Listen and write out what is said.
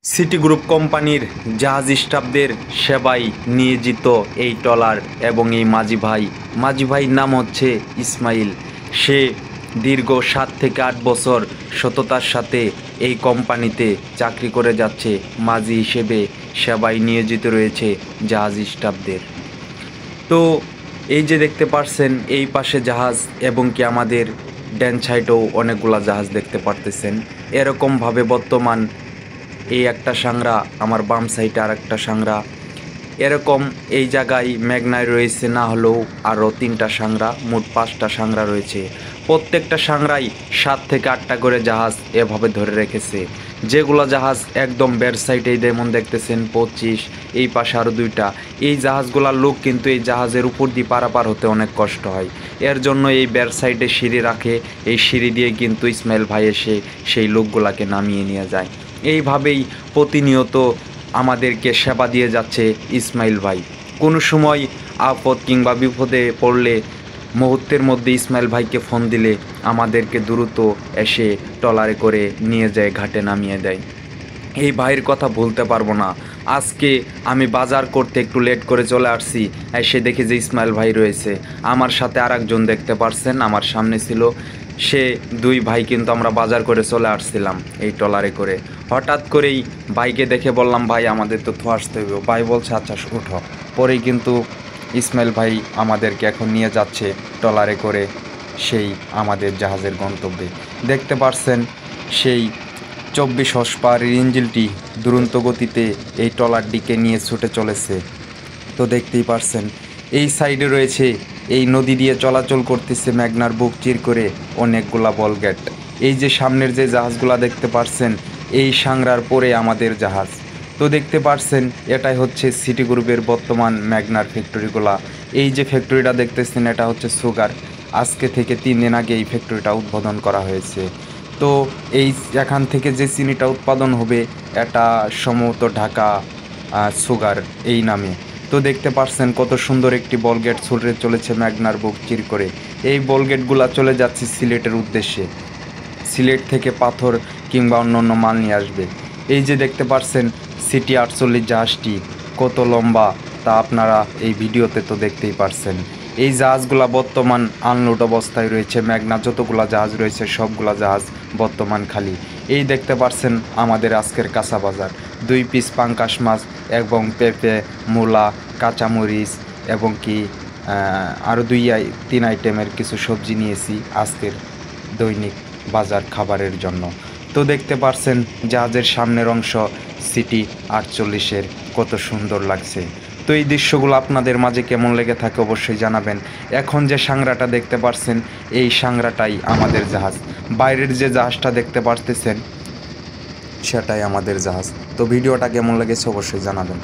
City group কোম্পানির জাহাজ স্টাফদের সেবায় নিয়োজিত এই ট্রলার এবং এই মাঝি ভাইয়ের নাম হচ্ছে ইসমাইল। সে দীর্ঘ 7 থেকে 8 বছর সততার সাথে এই কোম্পানিতে চাকরি করে যাচ্ছে, মাঝি হিসেবে সেবায় নিয়োজিত রয়েছে জাহাজ স্টাফদের। তো এই যে দেখতে পাচ্ছেন এই পাশে জাহাজ এবং কি আমাদের ড্যান সাইডেও অনেকগুলা জাহাজ দেখতে পারতেছেন। এরকমভাবে বর্তমান এই একটা সাংরা, আমার বাম সাইডে আর একটা সাংরা, এরকম এই জায়গায় মেঘনায় রয়েছে না হলেও আরও 3টা সাংরা, মোট 5টা সাংরা রয়েছে। প্রত্যেকটা সাংরাই 7 থেকে 8টা করে জাহাজ এভাবে ধরে রেখেছে। যেগুলো জাহাজ একদম বের সাইডে যেমন দেখতেছেন 25, এই পাশে আরও 2টা। এই জাহাজগুলোর লোক কিন্তু এই জাহাজের উপর দিয়ে পারাপার হতে অনেক কষ্ট হয়, এর জন্য এই বের সাইডে সিঁড়ি রাখে। এই সিঁড়ি দিয়ে কিন্তু ইসমাইল ভাই এসে সেই লোকগুলাকে নামিয়ে নিয়ে যায়। এইভাবেই প্রতিনিয়ত আমাদেরকে সেবা দিয়ে যাচ্ছে ইসমাইল ভাই। কোনো সময় আপদ কিংবা বিপদে পড়লে মুহূর্তের মধ্যে ইসমাইল ভাইকে ফোন দিলে আমাদেরকে দ্রুত এসে ট্রলারে করে নিয়ে যায়, ঘাটে নামিয়ে দেয়। এই ভাইয়ের কথা ভুলতে পারবো না। আজকে আমি বাজার করতে একটু লেট করে চলে আসছি, এসে দেখি যে ইসমাইল ভাই রয়েছে। আমার সাথে আরেকজন দেখতে পারছেন আমার সামনে ছিল, সে 2 ভাই কিন্তু আমরা বাজার করে চলে আসছিলাম এই ট্রলারে করে। হঠাৎ করেই ভাইকে দেখে বললাম, ভাই আমাদের তো আসতে হবে। ভাই বলছে আচ্ছা উঠো। পরেই কিন্তু ইসমাইল ভাই আমাদেরকে এখন নিয়ে যাচ্ছে ট্রলারে করে সেই আমাদের জাহাজের গন্তব্যে। দেখতে পারছেন সেই 24 হর্সপাওয়ারের ইঞ্জিনটি দুরন্ত গতিতে এই ট্রলারটিকে নিয়ে ছুটে চলেছে। তো দেখতেই পারছেন এই সাইডে রয়েছে, এই নদী দিয়ে চলাচল করতেছে মেঘনার বুক চির করে অনেকগুলা বলগেট। এই যে সামনের যে জাহাজগুলা দেখতে পারছেন, এই সাংরার পরে আমাদের জাহাজ। তো দেখতে পারছেন এটাই হচ্ছে সিটি গ্রুপের বর্তমান মেঘনার ফ্যাক্টরিগুলা। এই যে ফ্যাক্টরিটা দেখতেছেন এটা হচ্ছে সুগার। আজকে থেকে 3 দিন আগে এই ফ্যাক্টরিটা উদ্বোধন করা হয়েছে। তো এই এখান থেকে যে চিনিটা উৎপাদন হবে এটা সম্ভবত ঢাকা সুগার এই নামে। তো দেখতে পাচ্ছেন কত সুন্দর একটি বলগেট ছুটে চলেছে মেঘনার বুক চির করে। এই বলগেটগুলা চলে যাচ্ছে সিলেটের উদ্দেশ্যে। সিলেট থেকে পাথর কিংবা অন্য মাল নিয়ে আসবে। এই যে দেখতে পাচ্ছেন সিটি 48 জাহাজটি কত লম্বা তা আপনারা এই ভিডিওতে তো দেখতেই পারছেন। এই জাহাজগুলা বর্তমান আনলোড অবস্থায় রয়েছে। মেঘনা যতগুলা জাহাজ রয়েছে সবগুলা জাহাজ বর্তমান খালি। এই দেখতে পাচ্ছেন আমাদের আজকের কাঁচা বাজার, 2 পিস পাঙ্কাশ মাছ এবং পেঁপে, মূলা, কাঁচামরিচ এবং কি আরও 2-3 আইটেমের কিছু সবজি নিয়েছি আজকের দৈনিক বাজার খাবারের জন্য। তো দেখতে পারছেন জাহাজের সামনের অংশ সিটি 48-এর কত সুন্দর লাগছে। তো এই দৃশ্যগুলো আপনাদের মাঝে কেমন লেগে থাকে অবশ্যই জানাবেন। এখন যে সাংরাটা দেখতে পারছেন এই সাংরাটাই আমাদের জাহাজ। বাইরের যে জাহাজটা দেখতে পারতেছেন সেটাই আমাদের জাহাজ। তো ভিডিওটা কেমন লেগেছে অবশ্যই জানাবেন।